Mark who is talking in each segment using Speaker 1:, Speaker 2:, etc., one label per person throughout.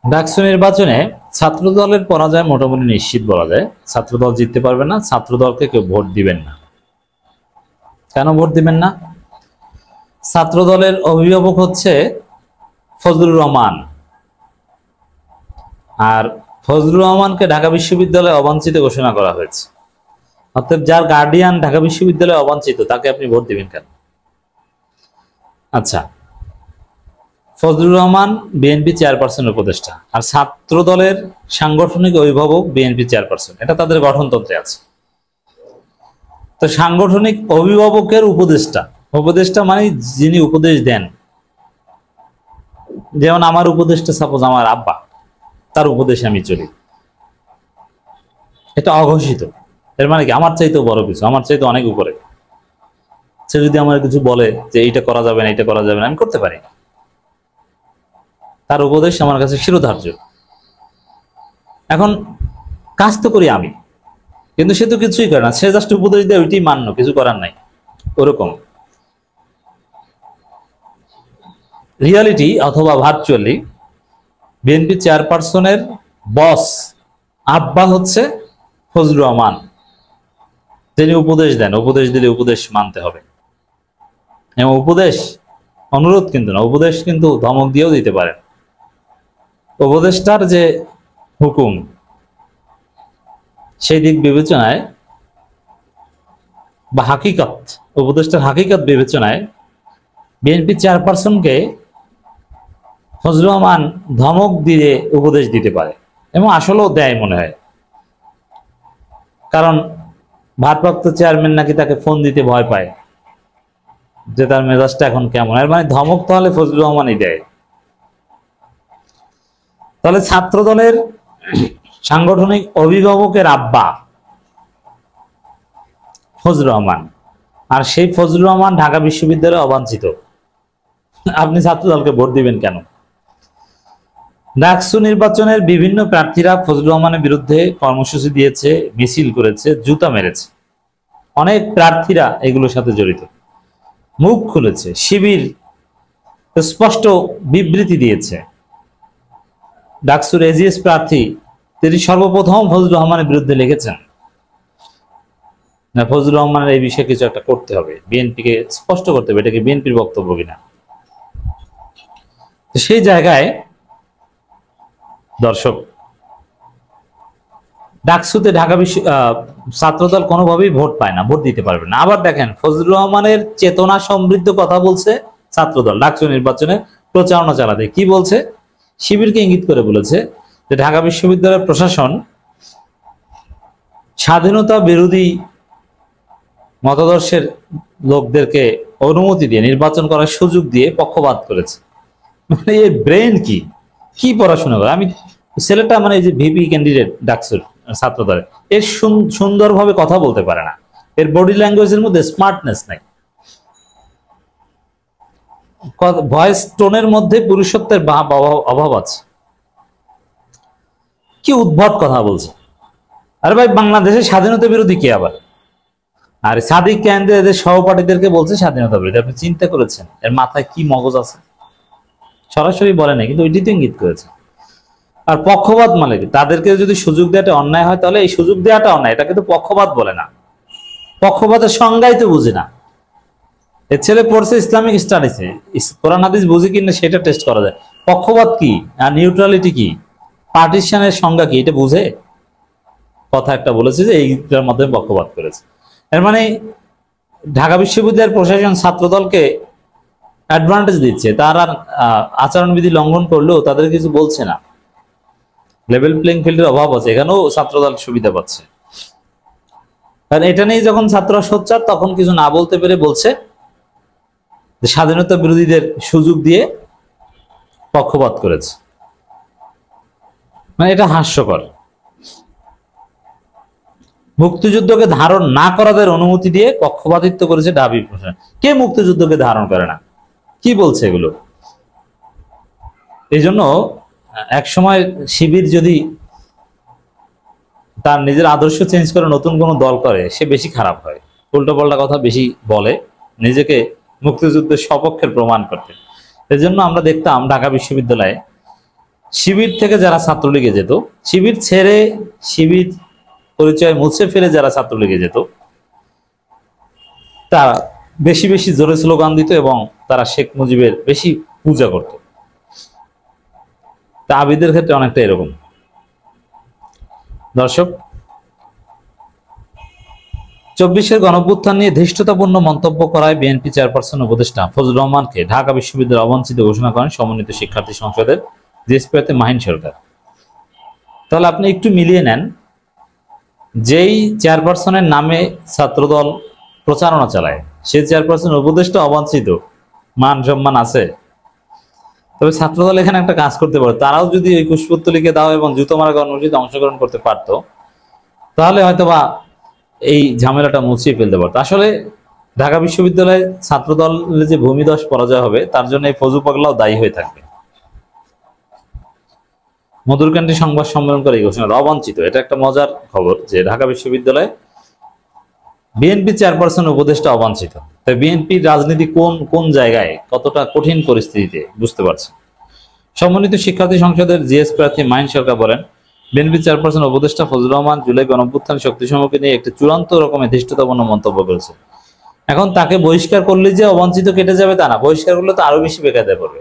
Speaker 1: ডাকসু নির্বাচনে ছাত্র দলের পরাজয় মোটামুটি নিশ্চিত বলা যায়। ছাত্র দল জিততে পারবে না, ছাত্র দলকে কেউ ভোট দিবেন না। কেন ভোট দিবেন না? ছাত্র দলের অভিভাবক হচ্ছে ফজলুর রহমান, আর ফজলুর রহমানকে ঢাকা বিশ্ববিদ্যালয়ে অবাঞ্ছিত ঘোষণা করা হয়েছে। অর্থাৎ যার গার্ডিয়ান ঢাকা বিশ্ববিদ্যালয়ে অবাঞ্ছিত, তাকে আপনি ভোট দিবেন কেন? আচ্ছা, ফজলুর রহমান বিএনপি চেয়ারপারসন উপদেষ্টা, আর ছাত্র দলের সাংগঠনিক অভিভাবক বিএনপি চেয়ারপারসন, এটা তাদের গঠনতন্ত্রে আছে। তো সাংগঠনিক অভিভাবকের উপদেষ্টা, উপদেষ্টা মানে যিনি উপদেশ দেন, যেমন আমার উপদেষ্টা সাপোজ আমার আব্বা, তার উপদেশে আমি চলি, এটা অঘোষিত। এর মানে কি আমার চাইতেও বড় কিছু, আমার চাইতে অনেক উপরে। সে যদি আমার কিছু বলে যে এইটা করা যাবে না, এটা করা যাবে না, আমি করতে পারি। তার উপদেশ আমার কাছে শিরোধার্য। এখন কাজ তো করি আমি, কিন্তু সে তো কিছুই করে না, সে জাস্ট উপদেশ দেয়, ওইটাই মান্য, কিছু করার নাই। ওরকম রিয়ালিটি অথবা ভার্চুয়ালি বিএনপি চেয়ারপারসনের বস আব্বা হচ্ছে ফজলুর রহমান, তিনি উপদেশ দেন। উপদেশ দিলে উপদেশ মানতে হবে, এবং উপদেশ অনুরোধ কিন্তু না, উপদেশ কিন্তু ধমক দিয়েও দিতে পারেন। উপদেষ্টার যে হুকুম, সেই দিক বিবেচনায় বা হাকিকত, উপদেষ্টার হাকিকত বিবেচনায় বিএনপি চেয়ারপারসনকে ফজলুর রহমান ধমক দিয়ে উপদেশ দিতে পারে, এবং আসলেও দেয় মনে হয়। কারণ ভারপ্রাপ্ত চেয়ারম্যান নাকি তাকে ফোন দিতে ভয় পায় যে তার মেজাজটা এখন কেমন। এর মানে ধমক তাহলে ফজলুর রহমানই দেয়। তাহলে ছাত্র দলের সাংগঠনিক অভিভাবকের আব্বা ফজলুর রহমান, আর সেই ফজলুর রহমান ঢাকা বিশ্ববিদ্যালয়ে অবাঞ্ছিত। আপনি ছাত্র দলকে ভোট দিবেন কেন? ডাকসু নির্বাচনের বিভিন্ন প্রার্থীরা ফজলুর রহমানের বিরুদ্ধে কর্মসূচি দিয়েছে, মিছিল করেছে, জুতা মেরেছে। অনেক প্রার্থীরা এগুলোর সাথে জড়িত, মুখ খুলেছে। শিবির স্পষ্ট বিবৃতি দিয়েছে। ডাকসুর এজিএস প্রার্থী তিনি সর্বপ্রথম ফজলুর রহমানের বিরুদ্ধে লিখেছেন না, ফজলুর রহমানের এই বিষয়ে কিছু একটা করতে হবে, বিএনপিকে স্পষ্ট করতে হবে এটা কি বিএনপির বক্তব্য কিনা। তো সেই জায়গায় দর্শক, ডাকসুতে ঢাকা বিশ্ব ছাত্রদল কোনোভাবেই ভোট পায় না, ভোট দিতে পারবে না। আবার দেখেন, ফজলুর রহমানের চেতনা সমৃদ্ধ কথা বলছে ছাত্রদল ডাকসু নির্বাচনে প্রচারণা চালাতে। কি বলছে? শিবিরকে ইঙ্গিত করে বলেছে যে ঢাকা বিশ্ববিদ্যালয়ের প্রশাসন স্বাধীনতা বিরোধী মতাদর্শের লোকদেরকে অনুমতি দিয়ে নির্বাচন করার সুযোগ দিয়ে পক্ষপাত করেছে। মানে এই ব্রেন কি কি পড়াশোনা করে? আমি ছেলেটা মানে এই যে ভিপি ক্যান্ডিডেট ডাকসুর ছাত্র দলের, এর সুন্দরভাবে কথা বলতে পারে না, এর বডি ল্যাঙ্গুয়েজের মধ্যে স্মার্টনেস নাই, ভয়েস টোনের মধ্যে পুরুষত্বের অভাব আছে। কি উদ্ভট কথা বলছে! আরে ভাই, বাংলাদেশের স্বাধীনতা বিরোধী কে আবার? আর সাদিক কেন্দ্রে এদের সহপাঠীদেরকে বলছে স্বাধীনতা বিরোধী। আপনি চিন্তা করেছেন এর মাথায় কি মগজ আছে? সরাসরি বলে না, কিন্তু ওইটি তো ইঙ্গিত করেছে। আর পক্ষপাত মানে কি? তাদেরকে যদি সুযোগ দেওয়াটা অন্যায় হয়, তাহলে এই সুযোগ দেওয়াটা অন্যায়, এটা কিন্তু পক্ষপাত বলে না। পক্ষপাতের সংজ্ঞাই তো বুঝি না। এর ছেলে পড়ছে ইসলামিক স্টাডিজে, কোরআন হাদিস বুঝি কিনা সেটা টেস্ট করা যায়। পক্ষপাত কি আর নিউট্রালিটি কি, পার্টিশনের সংজ্ঞা কি, এটা বুঝে কথা একটা বলেছে যে এইটার মাধ্যমে পক্ষপাত করেছে। এর মানে ঢাকা বিশ্ববিদ্যালয়ের প্রশাসন ছাত্রদলকে অ্যাডভান্টেজ দিচ্ছে, তারা আচরণবিধি লঙ্ঘন করলেও তাদের কিছু বলছে না। লেভেল প্লেইং ফিল্ডের অভাব আছে, এখানেও ছাত্রদল সুবিধা পাচ্ছে। কারণ এটা নিয়ে যখন ছাত্ররা সোচ্চার, তখন কিছু না বলতে পেরে বলছে যে স্বাধীনতা বিরোধীদের সুযোগ দিয়ে পক্ষপাত করেছে। মানে এটা হাস্যকর। মুক্তিযুদ্ধকে ধারণ না করাদের অনুমতি দিয়ে পক্ষপাতিত্ব করেছে ঢাবি প্রশাসন। কে মুক্তিযুদ্ধকে ধারণ করে না? কি বলছে এগুলো? এই জন্য এক সময় শিবির যদি তার নিজের আদর্শ চেঞ্জ করে নতুন কোনো দল করে, সে বেশি খারাপ হয়, উল্টো পাল্টা কথা বেশি বলে, নিজেকে মুক্তিযুদ্ধের সপক্ষের প্রমাণ করতে। এজন্য আমরা দেখতাম ঢাকা বিশ্ববিদ্যালয়ে শিবির থেকে যারা ছাত্রলীগে যেত, শিবির ছেড়ে শিবির পরিচয় মুছে ফেলে যারা ছাত্রলীগে যেত, তারা বেশি বেশি জোরে স্লোগান দিত এবং তারা শেখ মুজিবের বেশি পূজা করত। তা আবিদের ক্ষেত্রে অনেকটা এরকম। দর্শক, 24-এর গণঅভ্যুত্থান নিয়ে ধৃষ্টতাপূর্ণ মন্তব্য করায় বিএনপি চেয়ারপারসন উপদেষ্টা ফজলুর রহমানকে ঢাকা বিশ্ববিদ্যালয় অবাঞ্ছিত ঘোষণা করেন সমন্বিত শিক্ষার্থী সংসদের জিএসপিতে মাহিন সরকার। তাহলে আপনি একটু মিলিয়ে নেন, যেই চেয়ারপারসনের নামে ছাত্রদল প্রচারণা চালায় সেই চেয়ারপারসন উপদেষ্টা অবাঞ্ছিত, মান সম্মান আছে। তবে ছাত্রদল এখানে একটা কাজ করতে পারে, তারাও যদি ওই কুশপুত্তলিকে দাও এবং জুতো মারা কর্মসূচিতে অংশগ্রহণ করতে পারতো, তাহলে হয়তোবা এই ঝামেলাটা মুছিয়ে ফেলতে পারতো। আসলে ঢাকা বিশ্ববিদ্যালয়ে ছাত্রদলের যে ভূমিধস পরাজয় হবে তার জন্য এই ফজু পাগলাও দায়ী হয়ে থাকবে। মধুরকান্তি সংবাদ সম্মেলন করে এই ঘোষণা অবাঞ্ছিত। এটা একটা মজার খবর যে ঢাকা বিশ্ববিদ্যালয়ে বিএনপি চেয়ারপারসন উপদেষ্টা অবাঞ্ছিত। তাই বিএনপির রাজনীতি কোন কোন জায়গায় কতটা কঠিন পরিস্থিতিতে বুঝতে পারছেন। সমন্বিত শিক্ষার্থী সংসদের জিএস প্রার্থী মাহিন সরকার বলেন, বিএনপি চেয়ারপারসন উপদেষ্টা ফজলুর রহমান জুলাই গণঅভ্যুত্থান শক্তি সমকে নিয়ে একটি চূড়ান্ত রকমের ধৃষ্টতাপূর্ণ মন্তব্য করেছে। এখন তাকে বহিষ্কার করলে যে অবাঞ্ছিত কেটে যাবে তা না, বহিষ্কার করলে তো আরো বেশি বেকায়দায় পড়বে।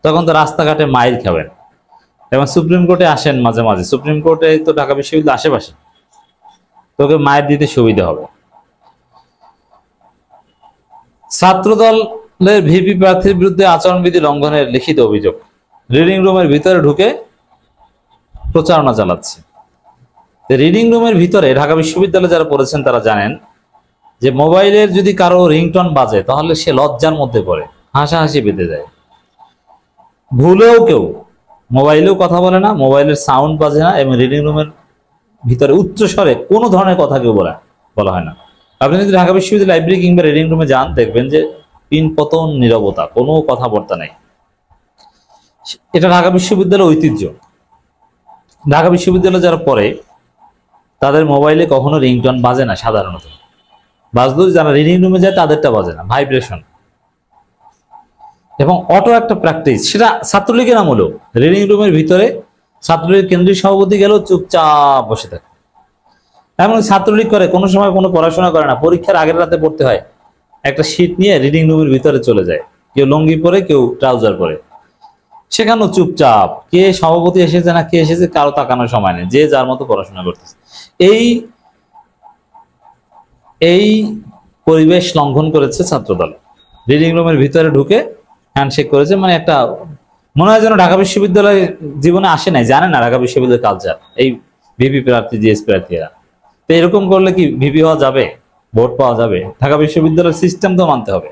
Speaker 1: তখন তো রাস্তাঘাটে মাইল খাবেন এবং সুপ্রিম কোর্টে আসেন মাঝে মাঝে, সুপ্রিম কোর্টে তো ঢাকা বিশ্ববিদ্যালয় আশেপাশে, তোকে মায়ের দিতে সুবিধা হবে। ছাত্রদলের ভিপি প্রার্থীর বিরুদ্ধে আচরণবিধি লঙ্ঘনের লিখিত অভিযোগ, রিডিং রুমের ভিতরে ঢুকে প্রচারণা চালাচ্ছে। রিডিং রুমের ভিতরে ঢাকা বিশ্ববিদ্যালয়ে যারা পড়েছেন তারা জানেন যে মোবাইলের যদি কারো রিংটন বাজে তাহলে সে লজ্জার মধ্যে পড়ে, হাসাহাসি বেঁধে যায়। ভুলেও কেউ মোবাইলেও কথা বলে না, মোবাইলের সাউন্ড বাজে না, এবং রিডিং রুমের ভিতরে উচ্চ স্বরে কোনো ধরনের কথা কেউ বলা হয় না। আপনি যদি ঢাকা বিশ্ববিদ্যালয় লাইব্রেরি কিংবা রিডিং রুমে যান, দেখবেন যে পিন পতন নীরবতা, কোনো কথাবার্তা নেই। এটা ঢাকা বিশ্ববিদ্যালয়ের ঐতিহ্য। ঢাকা বিশ্ববিদ্যালয়ে যারা পড়ে তাদের মোবাইলে কখনো রিংটন বাজে না, সাধারণত বাজলেও যারা রিডিং রুমে যায় তাদেরটা বাজে না, ভাইব্রেশন। এবং অটো একটা প্র্যাকটিস, সেটা ছাত্রলীগের আমলেও রিডিং রুমের ভিতরে ছাত্রলীগের কেন্দ্রীয় সভাপতি গেলেও চুপচাপ বসে থাকে। এমন ছাত্রলীগ করে, কোনো সময় কোনো পড়াশোনা করে না, পরীক্ষার আগের রাতে পড়তে হয়, একটা শীট নিয়ে রিডিং রুমের ভিতরে চলে যায়, কেউ লুঙ্গি পরে কেউ ট্রাউজার পরে, সেখানেও চুপচাপ। কে সভাপতি এসেছে না কে এসেছে কারো তাকানোর সময় নেই, যে যার মতো পড়াশোনা করতেছে। এই পরিবেশ লঙ্ঘন করেছে ছাত্রদল, রিডিং রুমের ভিতরে ঢুকে হ্যান্ডশেক করেছে। মানে একটা মনে হয় যেন ঢাকা বিশ্ববিদ্যালয় জীবনে আসে নাই, জানে না ঢাকা বিশ্ববিদ্যালয়ের কালচার এই ভিপি প্রার্থী জিএস প্রার্থীরা। তো এরকম করলে কি ভিপি হওয়া যাবে, ভোট পাওয়া যাবে? ঢাকা বিশ্ববিদ্যালয়ের সিস্টেম তো মানতে হবে।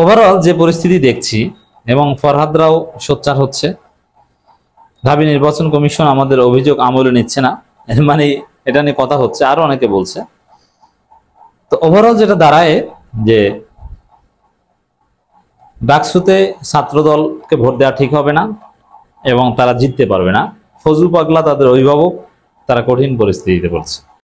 Speaker 1: ওভারঅল যে পরিস্থিতি দেখছি, এবং ফরহাদরাও সোচ্চার হচ্ছে, ঢাবি নির্বাচন কমিশন আমাদের অভিযোগ আমলে নিচ্ছে না, মানে এটা নিয়ে কথা হচ্ছে, আরো অনেকে বলছে। তো ওভারঅল যেটা দাঁড়ায় যে ডাকসুতে ছাত্রদলকে ভোট দেওয়া ঠিক হবে না এবং তারা জিততে পারবে না। ফজলু পাগলা তাদের অভিভাবক, তারা কঠিন পরিস্থিতিতে পড়ছে।